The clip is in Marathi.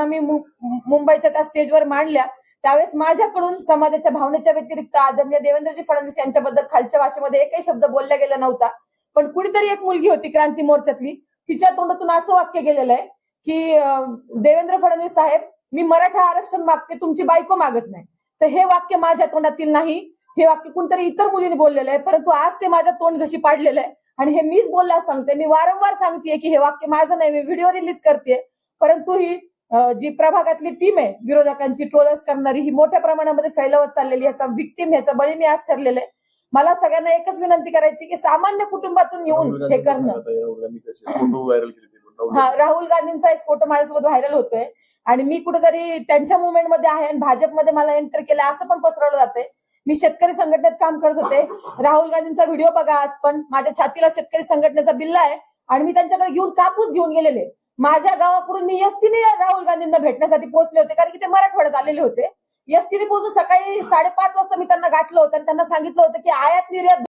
भावना मी मुंबईच्या त्या स्टेजवर मांडल्या त्यावेळेस माझ्याकडून समाजाच्या भावनेच्या व्यतिरिक्त आदरणीय देवेंद्रजी फडणवीस यांच्याबद्दल खालच्या भाषेमध्ये एकही शब्द बोलला गेला नव्हता. पण कुणीतरी एक मुलगी होती क्रांती मोर्चातली, तिच्या तोंडातून असं वाक्य गेलेलं आहे की देवेंद्र फडणवीस साहेब, मी मराठा आरक्षण मागते, तुमची बायको मागत नाही. तर हे वाक्य माझ्या तोंडातील नाही, हे वाक्य कुणतरी इतर मुलीने बोललेलं आहे, परंतु आज ते माझ्या तोंड घशी पाडलेलं आहे आणि हे मीच बोलला सांगते. मी वारंवार सांगतेय की हे वाक्य माझं नाही, मी व्हिडिओ रिलीज करते. परंतु ही जी प्रभागातली टीम आहे विरोधकांची ट्रोलर्स करणारी, ही मोठ्या प्रमाणामध्ये फैलावत चाललेली, ह्याचा विक्टीम, ह्याचा बळी मी आज ठरलेलं आहे. मला सगळ्यांना एकच विनंती करायची की सामान्य कुटुंबातून येऊन हे करणं. राहुल गांधींचा एक फोटो माझ्यासोबत व्हायरल होतोय आणि मी कुठेतरी त्यांच्या मुवमेंटमध्ये आहे आणि भाजपमध्ये मला एंटर केलं असं पण पसरवलं जातंय. मी शेतकरी संघटनेत काम करत होते. राहुल गांधींचा व्हिडिओ बघा आज पण, माझ्या छातीला शेतकरी संघटनेचा बिल्ला आहे आणि मी त्यांच्याकडे घेऊन कापूस घेऊन गेलेले. माझ्या गावाकडून मी एसटीने राहुल गांधींना भेटण्यासाठी पोहोचले होते, कारण की ते मराठवाड्यात आलेले होते. एसटीने पोहोचून सकाळी 5:30 वाजता मी त्यांना गाठलं होतं आणि त्यांना सांगितलं होतं की आयात निर्यात